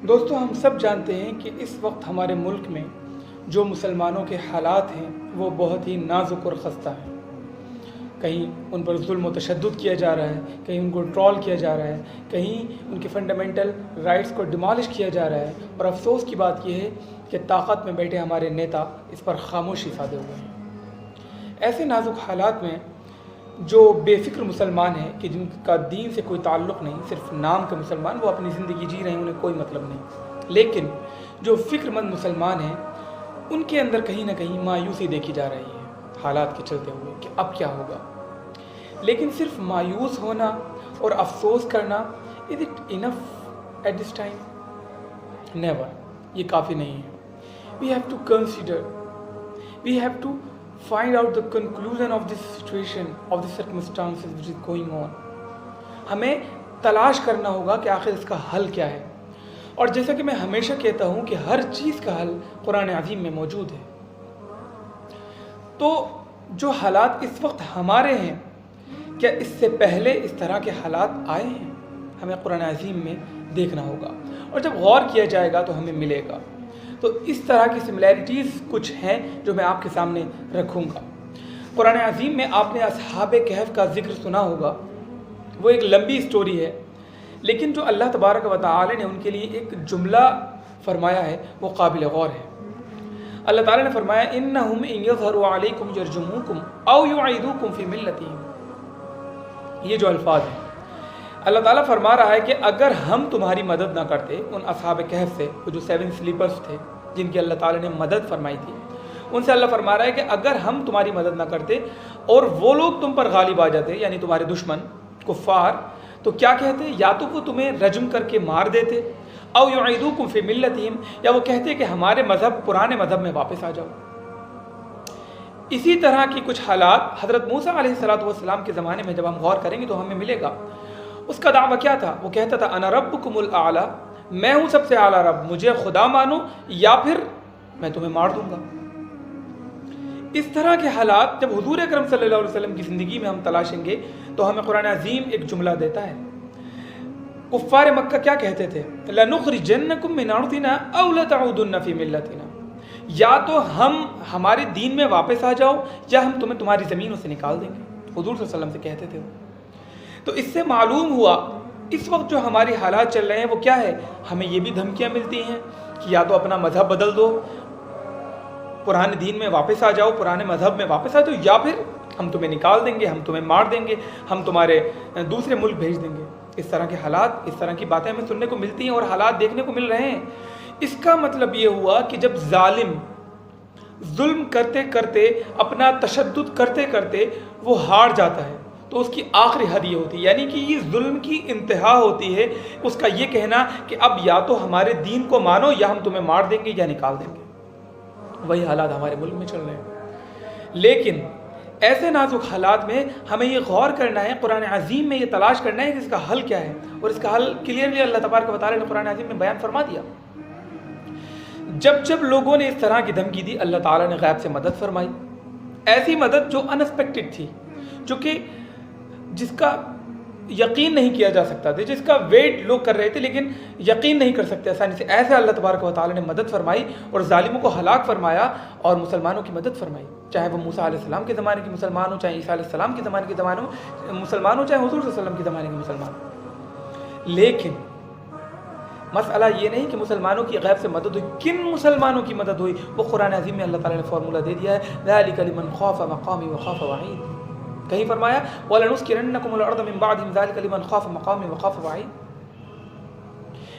دوستو، ہم سب جانتے ہیں کہ اس وقت ہمارے ملک میں جو مسلمانوں کے حالات ہیں وہ بہت ہی نازک اور خستہ ہیں۔ کہیں ان پر ظلم و تشدد کیا جا رہا ہے، کہیں ان کو ٹرول کیا جا رہا ہے، کہیں ان کے فنڈامنٹل رائٹس کو ڈیمالش کیا جا رہا ہے، اور افسوس کی بات یہ ہے کہ طاقت میں بیٹھے ہمارے نیتا اس پر خاموشی سادے ہوئے ہیں۔ ایسے نازک حالات میں جو بے فکر مسلمان ہیں کہ جن کا دین سے کوئی تعلق نہیں، صرف نام کے مسلمان، وہ اپنی زندگی جی رہے ہیں، انہیں کوئی مطلب نہیں، لیکن جو فکر مند مسلمان ہیں ان کے اندر کہیں نہ کہیں مایوسی دیکھی جا رہی ہے حالات کے چلتے ہوئے کہ اب کیا ہوگا۔ لیکن صرف مایوس ہونا اور افسوس کرنا، is it enough at this time? Never, یہ کافی نہیں ہے۔ We have to consider, we have to find out the conclusion of this situation, of the circumstances which is going on۔ ہمیں تلاش کرنا ہوگا کہ آخر اس کا حل کیا ہے، اور جیسا کہ میں ہمیشہ کہتا ہوں کہ ہر چیز کا حل قرآن عظیم میں موجود ہے۔ تو جو حالات اس وقت ہمارے ہیں، کیا اس سے پہلے اس طرح کے حالات آئے ہیں؟ ہمیں قرآن عظیم میں دیکھنا ہوگا، اور جب غور کیا جائے گا تو ہمیں ملے گا۔ تو اس طرح کی سملیرٹیز کچھ ہیں جو میں آپ کے سامنے رکھوں گا۔ قرآن عظیم میں آپ نے اصحاب کہف کا ذکر سنا ہوگا۔ وہ ایک لمبی سٹوری ہے، لیکن جو اللہ تبارک و تعالی نے ان کے لیے ایک جملہ فرمایا ہے وہ قابل غور ہے۔ اللہ تعالی نے فرمایا انہم ان یظہروا علیکم یرجموکم او یعیدوکم فی ملتہم۔ یہ جو الفاظ ہیں، اللہ تعالیٰ فرما رہا ہے کہ اگر ہم تمہاری مدد نہ کرتے، ان اصحاب کہف سے، وہ جو 7 سلیپرز تھے جن کی اللہ تعالیٰ نے مدد فرمائی تھی، ان سے اللہ فرما رہا ہے کہ اگر ہم تمہاری مدد نہ کرتے اور وہ لوگ تم پر غالب آ جاتے، یعنی تمہارے دشمن کفار، تو کیا کہتے؟ یا تو وہ تمہیں رجم کر کے مار دیتے، او یعیدوکم فی ملتہم، یا وہ کہتے کہ ہمارے مذہب، پرانے مذہب میں واپس آ جاؤ۔ اسی طرح کی کچھ حالات حضرت موسیٰ علیہ السلام کے زمانے میں جب ہم غور کریں گے تو ہمیں ملے گا۔ اس کا دعویٰ کیا تھا؟ وہ کہتا تھا انا ربکم الاعلی، میں ہوں سب سے اعلیٰ رب، مجھے خدا مانو یا پھر میں تمہیں مار دوں گا۔ اس طرح کے حالات جب حضور اکرم صلی اللہ علیہ وسلم کی زندگی میں ہم تلاشیں گے تو ہمیں قرآن عظیم ایک جملہ دیتا ہے۔ کفار مکہ کیا کہتے تھے؟ لَنُخْرِجَنَّكُم مِّنْ أَرْضِنَا أَوْ لَتَعُودُنَّ فِي مِلَّتِنَا، یا تو ہم ہمارے دین میں واپس آ جاؤ یا ہم تمہیں تمہاری زمینوں سے نکال دیں گے، حضور صلی اللہ علیہ وسلم سے کہتے تھے۔ تو اس سے معلوم ہوا اس وقت جو ہماری حالات چل رہے ہیں وہ کیا ہے؟ ہمیں یہ بھی دھمکیاں ملتی ہیں کہ یا تو اپنا مذہب بدل دو، پرانے دین میں واپس آ جاؤ، پرانے مذہب میں واپس آ جاؤ، یا پھر ہم تمہیں نکال دیں گے، ہم تمہیں مار دیں گے، ہم تمہارے دوسرے ملک بھیج دیں گے۔ اس طرح کے حالات، اس طرح کی باتیں ہمیں سننے کو ملتی ہیں اور حالات دیکھنے کو مل رہے ہیں۔ اس کا مطلب یہ ہوا کہ جب ظالم ظلم کرتے کرتے، اپنا تشدد کرتے کرتے وہ ہار جاتا ہے تو اس کی آخری حد یہ ہوتی ہے، یعنی کہ یہ ظلم کی انتہا ہوتی ہے اس کا یہ کہنا کہ اب یا تو ہمارے دین کو مانو یا ہم تمہیں مار دیں گے یا نکال دیں گے۔ وہی حالات ہمارے ملک میں چل رہے ہیں۔ لیکن ایسے نازک حالات میں ہمیں یہ غور کرنا ہے، قرآن عظیم میں یہ تلاش کرنا ہے کہ اس کا حل کیا ہے، اور اس کا حل کلیئرلی اللہ تبارک و تعالی نے قرآن عظیم میں بیان فرما دیا۔ جب جب لوگوں نے اس طرح کی دھمکی دی، اللہ تعالیٰ نے غیب سے مدد فرمائی، ایسی مدد جو ان ایکسپیکٹڈ تھی، جو کہ جس کا یقین نہیں کیا جا سکتا تھا، جس کا ویٹ لوگ کر رہے تھے لیکن یقین نہیں کر سکتے آسانی سے، ایسے اللہ تبارک و تعالی نے مدد فرمائی اور ظالموں کو ہلاک فرمایا اور مسلمانوں کی مدد فرمائی، چاہے وہ موسیٰ علیہ السلام کے زمانے کے مسلمان ہوں، چاہے عیسیٰ علیہ السلام کے زمانے کے مسلمان ہوں، چاہے حضور صلی اللہ علیہ وسلم کے زمانے کے مسلمان ہوں۔ لیکن مسئلہ یہ نہیں کہ مسلمانوں کی غیب سے مدد ہوئی، کن مسلمانوں کی مدد ہوئی وہ قرآن عظیم میں اللہ تعالیٰ نے فارمولہ دے دیا ہے، ذَلِكَ لِمَنْ خَافَ مَقَامِي وَخَافَ وَعِيدِ۔ کہیں فرمایا وَلَنُسْكِنَنَّكُمُ الْأَرْضَ مِنْ بَعْدِهِمْ ذَلِكَ لِمَنْ خَافَ مَقَامِي وَخَافَ وَعِيدِ،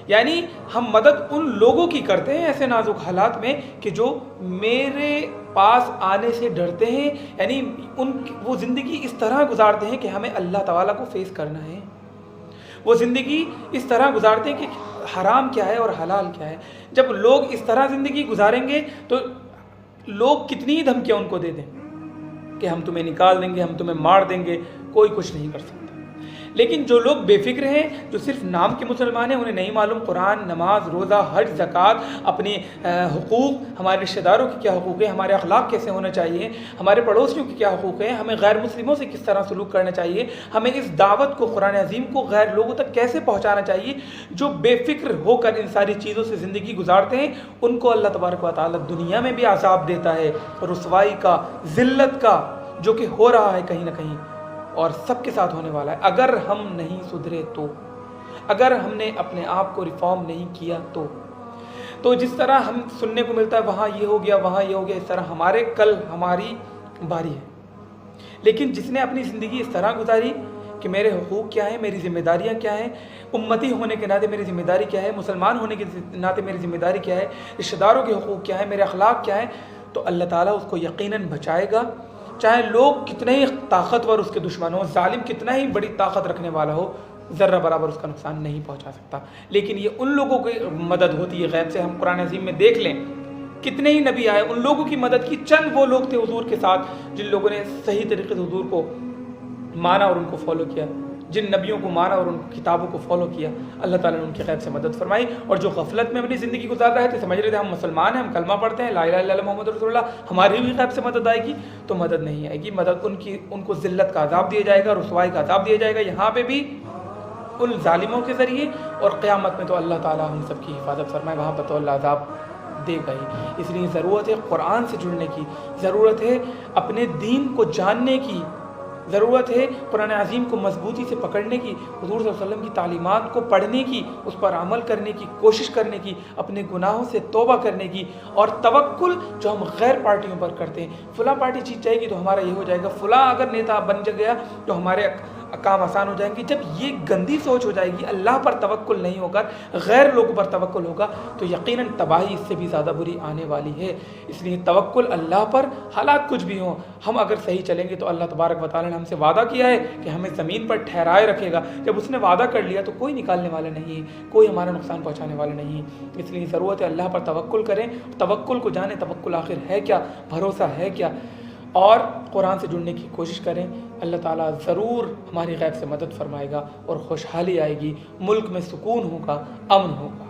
یعنی ہم مدد ان لوگوں کی کرتے ہیں ایسے نازک حالات میں کہ جو میرے پاس آنے سے ڈرتے ہیں، یعنی وہ زندگی اس طرح گزارتے ہیں کہ ہمیں اللہ تعالیٰ کو فیس کرنا ہے، وہ زندگی اس طرح گزارتے ہیں کہ حرام کیا ہے اور حلال کیا ہے۔ جب لوگ اس طرح زندگی گزاریں گے تو لوگ کتنی ہی دھمکیاں ان کو دے دیں کہ ہم تمہیں نکال دیں گے، ہم تمہیں مار دیں گے، کوئی کچھ نہیں کر سکتا۔ لیکن جو لوگ بے فکر ہیں، جو صرف نام کے مسلمان ہیں، انہیں نہیں معلوم قرآن، نماز، روزہ، حج، زکوٰۃ، اپنے حقوق، ہمارے رشتہ داروں کے کیا حقوق ہیں، ہمارے اخلاق کیسے ہونا چاہیے، ہمارے پڑوسیوں کے کیا حقوق ہیں، ہمیں غیر مسلموں سے کس طرح سلوک کرنا چاہیے، ہمیں اس دعوت کو، قرآن عظیم کو غیر لوگوں تک کیسے پہنچانا چاہیے، جو بے فکر ہو کر ان ساری چیزوں سے زندگی گزارتے ہیں، ان کو اللہ تبارک و تعالیٰ دنیا میں بھی عذاب دیتا ہے، رسوائی کا، ذلت کا، جو کہ ہو رہا ہے کہیں نہ کہیں اور سب کے ساتھ ہونے والا ہے اگر ہم نہیں سدھرے تو، اگر ہم نے اپنے آپ کو ریفارم نہیں کیا تو جس طرح ہم سننے کو ملتا ہے وہاں یہ ہو گیا، وہاں یہ ہو گیا، اس طرح کل ہماری باری ہے۔ لیکن جس نے اپنی زندگی اس طرح گزاری کہ میرے حقوق کیا ہیں، میری ذمہ داریاں کیا ہیں، امتی ہونے کے ناطے میری ذمہ داری کیا ہے، مسلمان ہونے کے ناطے میری ذمہ داری کیا ہے، رشتہ داروں کے حقوق کیا ہے، میرے اخلاق کیا ہیں، تو اللہ تعالیٰ اس کو یقیناً بچائے گا، چاہے لوگ کتنے ہی طاقتور اس کے دشمن ہوں، ظالم کتنا ہی بڑی طاقت رکھنے والا ہو، ذرہ برابر اس کا نقصان نہیں پہنچا سکتا۔ لیکن یہ ان لوگوں کی مدد ہوتی ہے غیب سے۔ ہم قرآن عظیم میں دیکھ لیں کتنے ہی نبی آئے، ان لوگوں کی مدد کی، چند وہ لوگ تھے حضور کے ساتھ جن لوگوں نے صحیح طریقے سے حضور کو مانا اور ان کو فالو کیا، جن نبیوں کو مانا اور ان کتابوں کو فالو کیا، اللہ تعالیٰ نے ان کی غیب سے مدد فرمائی۔ اور جو غفلت میں اپنی زندگی گزار رہے تھے، سمجھ رہے تھے ہم مسلمان ہیں، ہم کلمہ پڑھتے ہیں، لا الہ الا اللہ محمد رسول اللہ، ہماری بھی غیب سے مدد آئے گی، تو مدد نہیں آئے گی، مدد ان کو ذلت کا عذاب دیا جائے گا، رسوائی کا عذاب دیا جائے گا، یہاں پہ بھی ان ظالموں کے ذریعے، اور قیامت میں تو اللہ تعالیٰ ہم سب کی حفاظت فرمائے، وہاں پہ تو اللہ عذاب دے گا ہی۔ اس لیے ضرورت ہے قرآن سے جڑنے کی، ضرورت ہے اپنے دین کو جاننے کی، ضرورت ہے قرآن عظیم کو مضبوطی سے پکڑنے کی، حضور صلی اللہ علیہ وسلم کی تعلیمات کو پڑھنے کی، اس پر عمل کرنے کی کوشش کرنے کی، اپنے گناہوں سے توبہ کرنے کی، اور توکل جو ہم غیر پارٹیوں پر کرتے ہیں، فلاں پارٹی جیت جائے گی تو ہمارا یہ ہو جائے گا، فلاں اگر نیتا بن گیا تو ہمارے کام آسان ہو جائیں گے، جب یہ گندی سوچ ہو جائے گی، اللہ پر توکل نہیں ہو کر غیر لوگوں پر توکل ہوگا، تو یقیناً تباہی اس سے بھی زیادہ بری آنے والی ہے۔ اس لیے توکل اللہ پر، حالات کچھ بھی ہوں، ہم اگر صحیح چلیں گے تو اللہ تبارک و تعالیٰ نے ہم سے وعدہ کیا ہے کہ ہمیں زمین پر ٹھہرائے رکھے گا۔ جب اس نے وعدہ کر لیا تو کوئی نکالنے والا نہیں ہے، کوئی ہمارا نقصان پہنچانے والا نہیں ہے۔ اس لیے ضرورت ہے اللہ پر توکل کریں، توکل کو جانیں، توکل آخر ہے کیا، بھروسہ ہے کیا، اور قرآن سے جڑنے کی کوشش کریں۔ اللہ تعالیٰ ضرور ہماری غیب سے مدد فرمائے گا اور خوشحالی آئے گی، ملک میں سکون ہوگا، امن ہوگا۔